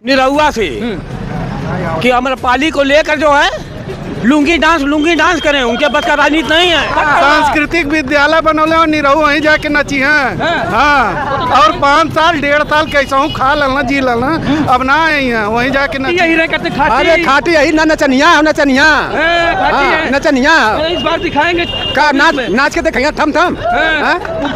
निरहुआ से कि अम्रपाली को लेकर जो है लुंगी डांस करें, उनके बस का राजनीति नहीं है। सांस्कृतिक विद्यालय बनौले और निरहू वहीं जाके नची हैं। हाँ, और 5 साल 1.5 साल कैसा हूँ खा ललना जी ललना, अब ना आई हैं वहीं जाके नची। यही रह करते अरे खाटी यही ना नचनिया इस बार दिखाएंगे का नाच के दिखाएंगे थम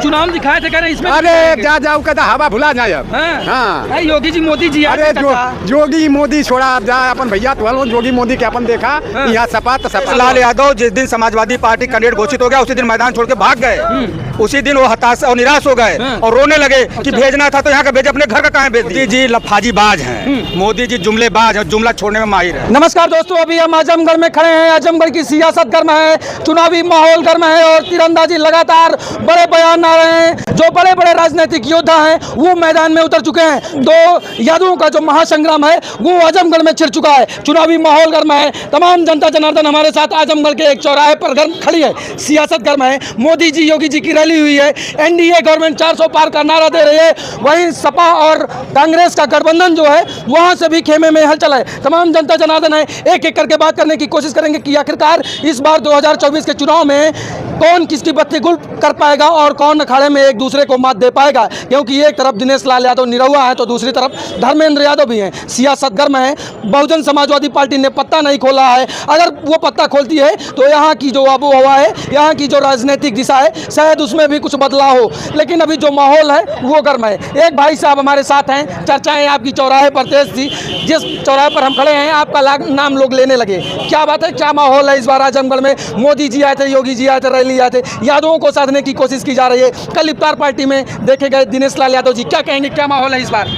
चुनाव दिखाए थे, कह रहे इसमें अरे जाओ कहता हवा भुला जाए अब। हाँ योगी जी मोदी जी अरे जोगी मोदी छोड़ा अब जा अपन भैया तो जोगी मोदी के अपन देखा यहाँ सपा तो सपा। लाल यादव जिस दिन समाजवादी पार्टी कैंडिडेट घोषित हो गया उसी दिन मैदान छोड़ के भाग गए। उसी दिन वो हताश और निराश हो गए और रोने लगे कि भेजना था तो यहाँ का भेजे, अपने घर का कहाँ भेज दिया। जी लफाजीबाज हैं, मोदी जी जुमलेबाज हैं, जुमला छोड़ने में माहिर है। नमस्कार दोस्तों, अभी हम आजमगढ़ में खड़े हैं। आजमगढ़ की सियासत गर्म है, चुनावी माहौल गर्म है और तीरंदाजी लगातार बड़े बयान आ रहे हैं। जो बड़े बड़े राजनीतिक योद्धा हैं वो मैदान में उतर चुके हैं। दो यादवों का जो महासंग्राम है वो आजमगढ़ में छिड़ चुका है। चुनावी माहौल गर्म है, तमाम जनता जनार्दन हमारे साथ आजमगढ़ के एक चौराहे पर गर्म खड़ी है। सियासत गर्म है, मोदी जी योगी जी की रैली हुई है, एनडीए गवर्नमेंट 400 पार का नारा दे रही है। वहीं सपा और कांग्रेस का गठबंधन जो है वहां से भी खेमे में हलचल है। तमाम जनता जनार्दन है, एक एक करके बात करने की कोशिश करेंगे कि आखिरकार इस बार 2024 के चुनाव में कौन किसकी बत्ती गुल कर पाएगा और कौन अखाड़े में एक दूसरे को मात दे पाएगा। क्योंकि एक तरफ दिनेश लाल यादव निरहुआ है तो दूसरी तरफ धर्मेंद्र यादव भी हैं। सियासत गर्म है, बहुजन समाजवादी पार्टी ने पत्ता नहीं खोला है। अगर वो पत्ता खोलती है तो यहाँ की जो आबो हवा है, यहाँ की जो राजनीतिक दिशा है, शायद उसमें भी कुछ बदलाव हो। लेकिन अभी जो माहौल है वो गर्म है। एक भाई साहब हमारे साथ हैं, चर्चाएं आपकी चौराहे पर तेज थी। जिस चौराहे पर हम खड़े हैं आपका नाम लोग लेने लगे। क्या बात है, क्या माहौल है इस बार आजमगढ़ में? मोदी जी आए थे, योगी जी आए थे, रैली आए थे, यादवों को साधने की कोशिश की जा रही है। कल इफ्तार पार्टी में देखे गए दिनेश लाल यादव जी, क्या कहेंगे, क्या माहौल है इस बार?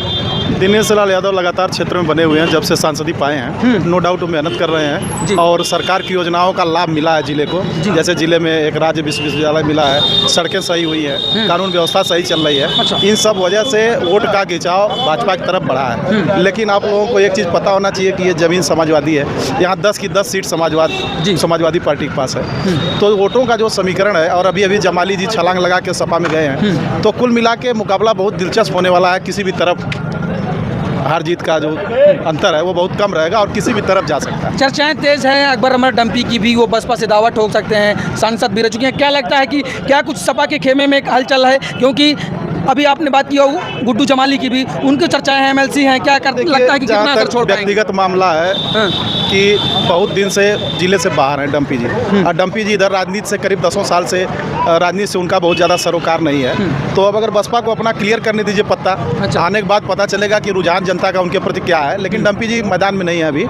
दिनेश लाल यादव लगातार क्षेत्र में बने हुए हैं, जब से सांसदी पाए हैं। नो डाउट वो मेहनत कर रहे हैं और सरकार की योजनाओं का लाभ मिला है जिले को। जैसे जिले में एक राज्य विश्वविद्यालय मिला है, सड़कें सही हुई है, कानून व्यवस्था सही चल रही है। इन सब वजह से वोट का खिंचाव भाजपा की तरफ बढ़ा है। लेकिन आप लोगों को एक चीज़ पता होना चाहिए कि ये जमीन समाजवादी है। यहाँ 10 की 10 सीट समाजवादी पार्टी के पास है। तो वोटों का जो समीकरण है, और अभी जमाली जी छलांग लगा के सपा में गए हैं, तो कुल मिला के मुकाबला बहुत दिलचस्प होने वाला है। किसी भी तरफ हार जीत का जो अंतर है वो बहुत कम रहेगा और किसी भी तरफ जा सकता है। चर्चाएं तेज हैं, अकबर अमर डंपी की भी वो बसपा से दावा ठोक सकते हैं, सांसद भी रह चुके हैं। क्या लगता है कि क्या कुछ सपा के खेमे में हलचल है? क्योंकि अभी आपने बात की गुड्डू जमाली की भी, उनकी चर्चाएं हैं, एमएलसी हैं, क्या लगता है कि कितना असर छोड़ पाएंगे? व्यक्तिगत मामला है कि बहुत दिन से जिले से बाहर हैं डंपी जी, और डंपी जी इधर राजनीति से करीब 10 साल से राजनीति से उनका बहुत ज़्यादा सरोकार नहीं है। तो अब अगर बसपा को अपना क्लियर करने दीजिए पत्ता, आने के बाद पता चलेगा कि रुझान जनता का उनके प्रति क्या है। लेकिन डंपी जी मैदान में नहीं है अभी।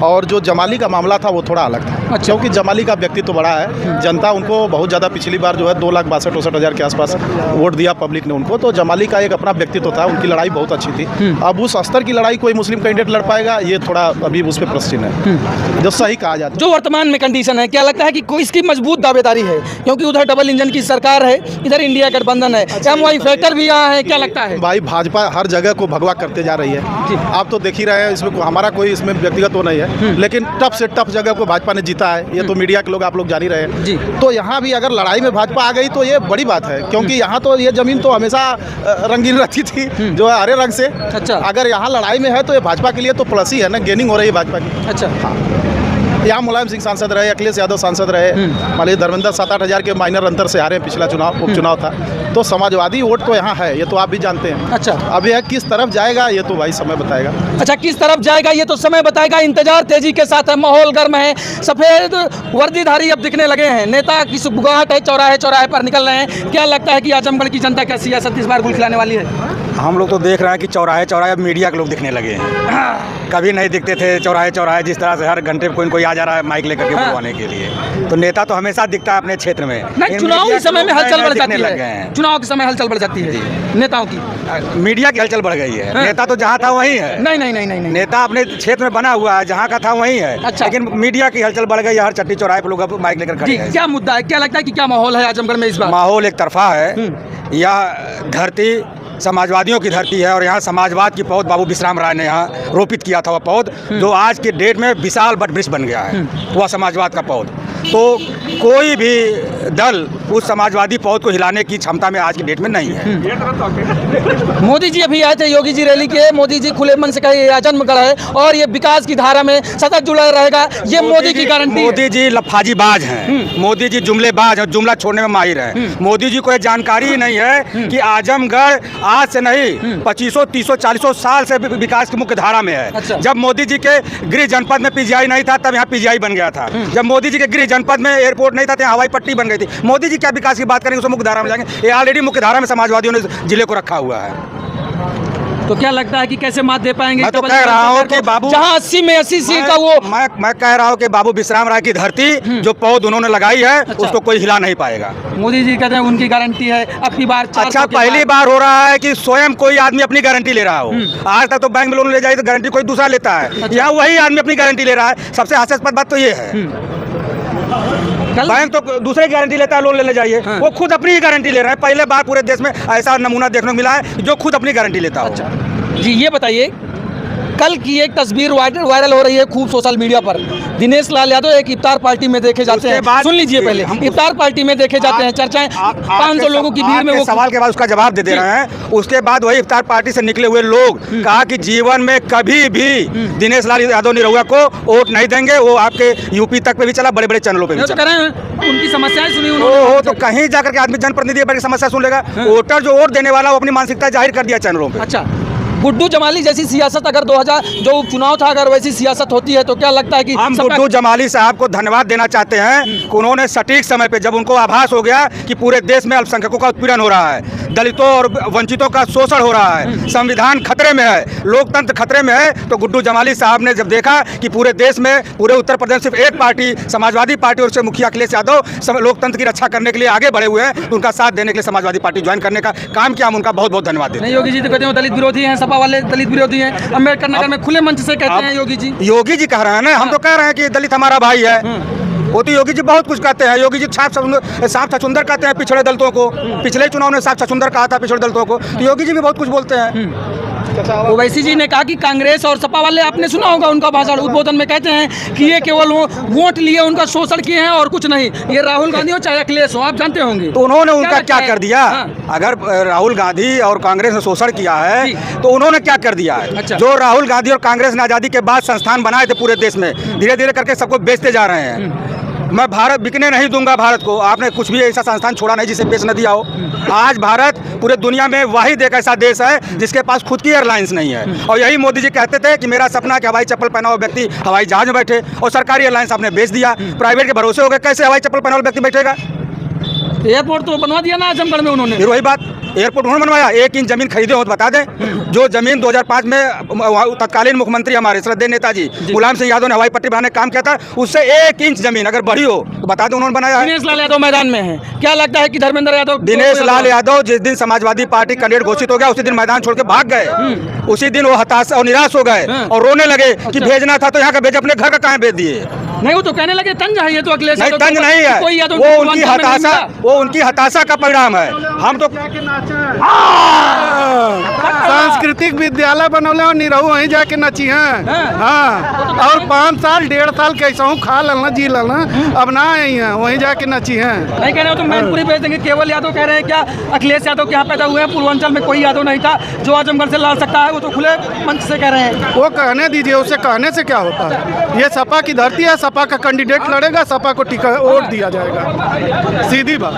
और जो जमाली का मामला था वो थोड़ा अलग था, क्योंकि जमाली का व्यक्तित्व तो बड़ा है, जनता उनको बहुत ज़्यादा पिछली बार जो है 2,62,63,000 के आसपास वोट दिया पब्लिक ने उनको। तो जमाली का एक अपना व्यक्तित्व था, उनकी लड़ाई बहुत अच्छी थी। अब उस स्तर की लड़ाई कोई मुस्लिम कैंडिडेट लड़ पाएगा, ये थोड़ा अभी उस पर प्रश्न है, जो सही कहा जाता है। जो वर्तमान में कंडीशन है, क्या लगता है कि कोई इसकी मजबूत दावेदारी है? क्योंकि उधर डबल इंजन की सरकार है, इधर इंडिया गठबंधन है, एमवाई फैक्टर भी यहाँ है, क्या लगता है? भाई भाजपा हर जगह को भगवा करते जा रही है। आप तो देख ही रहे हैं, इसमें हमारा कोई इसमें व्यक्तिगत वो नहीं है, लेकिन टफ से टफ जगह को भाजपा ने जीता है। ये तो मीडिया के लोग आप लोग जान ही रहे हैं। तो यहाँ भी अगर लड़ाई में भाजपा आ गई तो ये बड़ी बात है, क्योंकि यहाँ तो ये जमीन तो हमेशा रंगीन रहती थी जो है हरे रंग से। अच्छा, अगर यहाँ लड़ाई में है तो ये भाजपा के लिए तो प्लस ही है ना, गेनिंग हो रही है भाजपा की। अच्छा, यहाँ मुलायम सिंह सांसद रहे, अखिलेश यादव सांसद रहे, मान लीजिए धर्मेंद्र 7-8 हज़ार के माइनर अंतर से हारे पिछला चुनाव, उपचुनाव था। तो समाजवादी वोट तो यहाँ है, ये तो आप भी जानते हैं। अच्छा, अब यह किस तरफ जाएगा ये तो भाई समय बताएगा। अच्छा, किस तरफ जाएगा ये तो समय बताएगा। इंतजार तेजी के साथ है, माहौल गर्म है, सफेद वर्दीधारी अब दिखने लगे हैं, नेता की सुबगाहट है, चौराहे चौराहे पर निकल रहे हैं। क्या लगता है कि आजमगढ़ की जनता क्या सियासत इस बार गुल खिलाने वाली है? हम लोग तो देख रहे हैं कि चौराहे चौराहे मीडिया के लोग दिखने लगे हैं। कभी नहीं दिखते थे चौराहे चौराहे, जिस तरह से हर घंटे कोई कोई आ जा रहा है माइक लेकर के बोलवाने के लिए। तो नेता तो हमेशा दिखता है अपने क्षेत्र में। नहीं, चुनाव के समय में हलचल बढ़ जाती है, चुनाव के समय हलचल बढ़ जाती है नेताओं की। मीडिया की हलचल बढ़ गई है, नेता तो जहाँ था वहीं है। नहीं, नेता अपने क्षेत्र में बना हुआ है, जहाँ का था वहीं है। अच्छा, लेकिन मीडिया की हलचल बढ़ गई है, हर चट्टी चौराहे पर लोग माइक लेकर खड़े हैं। क्या मुद्दा है, क्या लगता है कि क्या माहौल है आजमगढ़ में इस बार? माहौल एक तरफा है। यह धरती समाजवादियों की धरती है और यहाँ समाजवाद की पौध बाबू विश्राम राय ने यहाँ रोपित किया था। वह पौध जो आज के डेट में विशाल वट वृक्ष बन गया है, वह समाजवाद का पौध। तो कोई भी दल उस समाजवादी पौध को हिलाने की क्षमता में आज की डेट में नहीं है। मोदी जी अभी आए थे योगी जी रैली के, मोदी जी खुले मन से कहे ये आजमगढ़ है और ये विकास की धारा में सतत जुड़ा रहेगा, ये मोदी की गारंटी। मोदी जी लफाजीबाज हैं, मोदी जी जुमलेबाज हैं, जुमला छोड़ने में माहिर हैं। मोदी जी को ये जानकारी ही नहीं है कि आजमगढ़ आज से नहीं 2500 300 400 साल से विकास की मुख्य धारा में है। अच्छा। जब मोदी जी के गृह जनपद में पीजीआई नहीं था तब यहाँ पीजीआई बन गया था। जब मोदी जी के गृह जनपद में एयरपोर्ट नहीं था तो यहाँ हवाई पट्टी बन गई थी। मोदी जी क्या विकास की बात करेंगे, उसको मुख्य धारा में जाएंगे। ये ऑलरेडी मुख्य धारा में समाजवादियों ने जिले को रखा हुआ है। तो क्या लगता है कि कैसे मात दे पाएंगे? मैं तो कह रहा हूँ कि बाबू जहाँ 80 में 80 सीट का वो मैं कह रहा हूँ कि बाबू विश्राम राय की धरती जो पौध उन्होंने लगाई है उसको कोई हिला नहीं पाएगा। मोदी जी कहते हैं उनकी गारंटी है अब की बार। अच्छा, पहली बार हो रहा है कि स्वयं कोई आदमी अपनी गारंटी ले रहा हो। आज तक तो बैंक में लोन ले जाए तो गारंटी कोई दूसरा लेता है, यहाँ वही आदमी अपनी गारंटी ले रहा है। सबसे हास्यास्पद बात तो ये है, बैंक तो दूसरे की गारंटी लेता है, लोन लेने जाइए, वो खुद अपनी ही गारंटी ले रहा है। पहले बार पूरे देश में ऐसा नमूना देखने को मिला है जो खुद अपनी गारंटी लेता है। जी ये बताइए, कल की एक तस्वीर वायरल हो रही है खूब सोशल मीडिया पर। दिनेश लाल यादव एक इफ्तार पार्टी में देखे जाते हैं। सुन लीजिए पहले, इफ्तार पार्टी में देखे जाते हैं, चर्चाएं 500 लोगों की भीड़ में। वो सवाल के बाद उसका जवाब दे रहे हैं। उसके बाद वही इफ्तार पार्टी से निकले हुए लोग कहा कि जीवन में कभी भी दिनेश लाल यादव निरहुआ को वोट नहीं देंगे। वो आपके यूपी तक पे भी चला, बड़े बड़े चैनलों पे भी चला। उनकी समस्याएं सुनी उन्होंने। तो कहीं जाकर के आदमी जनप्रतिनिधि बैठ के समस्या सुन लेगा। वोटर जो वोट देने वाला वो अपनी मानसिकता जाहिर कर दिया चैनलों पे। अच्छा, गुड्डू जमाली जैसी सियासत अगर 2000 जो उपचुनाव था अगर वैसी सियासत होती है तो क्या लगता है कि हम गुड्डू जमाली साहब को धन्यवाद देना चाहते हैं कि उन्होंने सटीक समय पे जब उनको आभास हो गया कि पूरे देश में अल्पसंख्यकों का उत्पीड़न हो रहा है, दलितों और वंचितों का शोषण हो रहा है, संविधान खतरे में है, लोकतंत्र खतरे में है, तो गुड्डू जमाली साहब ने जब देखा कि पूरे देश में, पूरे उत्तर प्रदेश सिर्फ एक पार्टी समाजवादी पार्टी और उसके मुखिया अखिलेश यादव लोकतंत्र की रक्षा करने के लिए आगे बढ़े हुए हैं, तो उनका साथ देने के लिए समाजवादी पार्टी ज्वाइन करने का काम किया। हम उनका बहुत बहुत धन्यवाद देते हैं। योगी जी तो कहते हैं दलित विरोधी हैं, सपा वाले दलित विरोधी हैं, अम्बेडकर नगर में खुले मंच से कहते हैं योगी जी। योगी जी कह रहे हैं ना, हम तो कह रहे हैं कि दलित हमारा भाई है। वो तो योगी जी बहुत कुछ कहते हैं। योगी जी साफ छछुंदर कहते हैं पिछड़े दलितों को। पिछले चुनाव में साफ छछुंदर कहा था पिछड़े दलितों को, तो योगी जी भी बहुत कुछ बोलते हैं। ओवैसी जी ने कहा कि कांग्रेस और सपा वाले, आपने सुना होगा उनका भाषण उद्बोधन में, कहते हैं कि ये केवल वो वोट लिए उनका शोषण किए हैं और कुछ नहीं। ये राहुल गांधी हो चाहे अखिलेश हो, आप जानते होंगे। तो उन्होंने उनका क्या कर दिया? अगर राहुल गांधी और कांग्रेस ने शोषण किया है तो उन्होंने क्या कर दिया है? अच्छा। जो राहुल गांधी और कांग्रेस ने आज़ादी के बाद संस्थान बनाए थे पूरे देश में, धीरे धीरे करके सबको बेचते जा रहे हैं। मैं भारत बिकने नहीं दूंगा भारत को। आपने कुछ भी ऐसा संस्थान छोड़ा नहीं जिसे बेच न दिया हो। आज भारत पूरे दुनिया में वाहिद एक ऐसा देश है जिसके पास खुद की एयरलाइंस नहीं है। और यही मोदी जी कहते थे कि मेरा सपना कि हवाई चप्पल पहना हुआ व्यक्ति हवाई जहाज में बैठे, और सरकारी एयरलाइंस आपने बेच दिया, प्राइवेट के भरोसे हो गए। कैसे हवाई चप्पल पहना हुआ व्यक्ति बैठेगा? एयरपोर्ट तो बनवा दिया ना आजमगढ़ में उन्होंने। फिर वही बात, एयरपोर्ट उन्होंने बनवाया। 1 इंच जमीन खरीदे हो तो बता दें। जो जमीन 2005 में तत्कालीन मुख्यमंत्री हमारे श्रद्धेय नेताजी मुलायम सिंह यादव ने हवाई पट्टी बनाने का काम किया था, उससे 1 इंच जमीन अगर बढ़ी हो तो बता दें उन्होंने बनाया है। दिनेश लाल यादव मैदान में है, क्या लगता है कि धर्मेंद्र यादव? दिनेश लाल यादव जिस दिन समाजवादी पार्टी कैंडिडेट घोषित हो गया उसी दिन मैदान छोड़ के भाग गए। उसी दिन वो हताश और निराश हो गए और रोने लगे कि भेजना था तो यहाँ का भेज, अपने घर का कहाँ भेज दिए। नहीं, वो तो कहने लगे तंज है ये तो अखिलेश नहीं, तंज नहीं है, वो उनकी हताशा का परिणाम है। हम तो सांस्कृतिक विद्यालय बनौले और निरहू वहीं जाके नची हैं। हाँ, और 5 साल 1.5 साल कैसा हूँ खा ललना जी ललना, अब ना आई हैं, वहीं जाके नची हैं। नहीं कह रहे हो तो मैनपुरी भेज देंगे। केवल यादव कह रहे हैं क्या अखिलेश यादव के यहाँ पैदा हुए हैं? पूर्वांचल में कोई यादव नहीं था जो आजमगढ़ से लड़ सकता है, वो तो खुले मंच से कह रहे हैं। वो कहने दीजिए, उससे कहने से क्या होता है? ये सपा की धरती है, सपा का कैंडिडेट लड़ेगा, सपा को टिकट वोट दिया जाएगा, सीधी बात।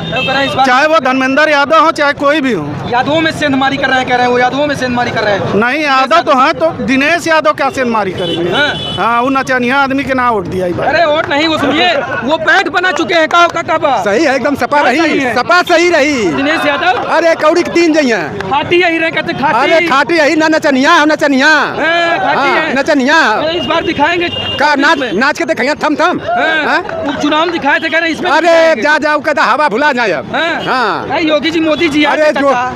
चाहे वो धर्मेंद्र यादव हो चाहे कोई भी हो। यादवों में सेंधमारी कर रहे हैं, कह रहे हैं वो यादवों में सेंधमारी कर रहे हैं। नहीं, यादव तो हैं, तो दिनेश यादव क्या सेंधमारी करेंगे? हाँ, वो नचनिया आदमी के ना वोट दिया। अरे वोट नहीं, वो सुनिए, वो पैठ बना चुके हैं। सही है एकदम, सपा रही, सपा सही रही। दिनेश यादव अरे कौड़ी 3 जइया खाटी यही रहे, कहते खाटी। अरे खाटी यही ना, नचनिया नचनिया नचनिया। इस बार दिखाएंगे का नाच के दिखाएंगे थम थम। उपचुनाव दिखाए थे, कह रहे इसमें। अरे जा जाओ कहता हवा भुला जाए अब। हाँ, योगी जी मोदी जी। अरे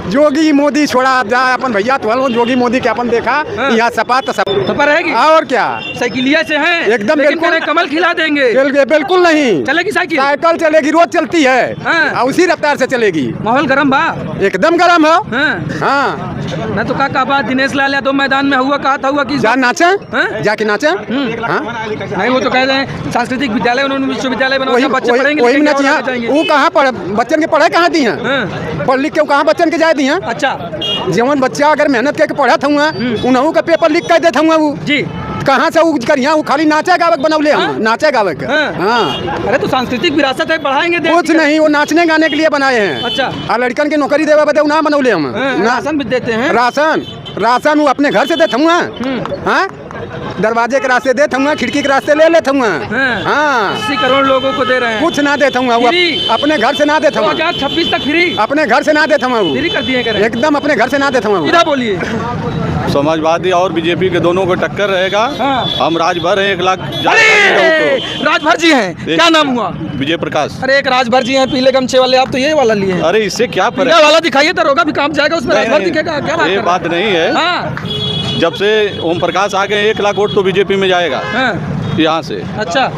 योगी मोदी छोड़ा जा अपन भैया, तो योगी मोदी के अपन देखा यहाँ सपा तो सपा रहेगी। और क्या साइकिलिया से है एकदम, बिल्कुल कमल खिला देंगे। बिल्कुल नहीं चलेगी साइकिल, साइकिल चलेगी, रोज चलती है, उसी रफ्तार से चलेगी। माहौल गर्म बा, एकदम गर्म हो। हाँ, मैं तो कहा बात दिनेश लाल यादव मैदान में हुआ, कहा था हुआ कि जा नाचे, जाके नाचे। नहीं, वो तो कह रहे हैं सांस्कृतिक विद्यालय उन्होंने विश्वविद्यालय बनाया, वही बच्चे वही पढ़ेंगे वही लिखेंगे ना और आगे चाहिए जाएंगे। वो कहाँ पढ़ बच्चन के पढ़े कहाँ दी हैं, हाँ। पढ़ लिख के वो कहाँ बच्चन के जाए दी हैं। अच्छा जवन बच्चा अगर मेहनत करके पढ़त हुआ उन्हों का पेपर लिख कर देता हुआ वो जी। कहाँ से वो करिया वो खाली नाचे गावक बनौले हम नाचे गावक। हाँ। हाँ अरे तो सांस्कृतिक विरासत है, बढ़ाएंगे देश कुछ की। नहीं वो नाचने गाने के लिए बनाए हैं। अच्छा। और लड़कन की नौकरी देवे बदे ना बनौले हम हाँ, ना राशन भी देते हैं। राशन वो अपने घर से देता हुआ। हाँ दरवाजे के रास्ते देता हूँ, खिड़की के रास्ते ले लेता हूँ। हाँ 80 करोड़ लोगों को दे रहे हैं। कुछ ना देता हूँ, फ्री? अपने घर से ना देता हूँ। 2026 तक फ्री अपने घर से ना देता हूँ, फ्री कर दिए करें। एकदम अपने घर से ना देता हूँ। सीधा बोलिए। समाजवादी और बीजेपी के दोनों को टक्कर रहेगा। हाँ। हम राजभर हैं, 1 लाख अरे राजभर जी हैं, क्या नाम हुआ? विजय प्रकाश। अरे एक राजभर जी हैं पीले गमछे वाले, आप तो ये वाला लिए हैं। अरे इससे क्या पीला फर्क? वाला दिखाइए, दरोगा भी काम जाएगा उसमें, राजभर दिखेगा क्या? ये बात नहीं है। हाँ जब से ओम प्रकाश आ गए 1 लाख वोट तो बीजेपी में जाएगा। हाँ यहाँ से अच्छा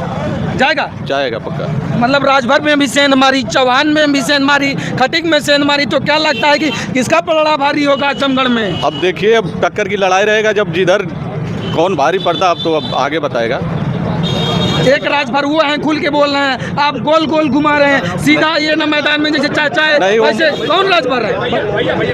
जाएगा पक्का। मतलब राजभर में भी सेंध मारी, चौहान में भी सेंध मारी, खटिक में सेंध मारी, तो क्या लगता है कि किसका पलड़ा भारी होगा आजमगढ़ में? अब देखिए, अब टक्कर की लड़ाई रहेगा, जब जिधर कौन भारी पड़ता अब तो अब आगे बताएगा। एक राजभर हुआ है, खुल के बोल रहे हैं, आप गोल गोल घुमा रहे हैं, सीधा ये ना मैदान में जैसे चाचा है वैसे कौन राजभर है?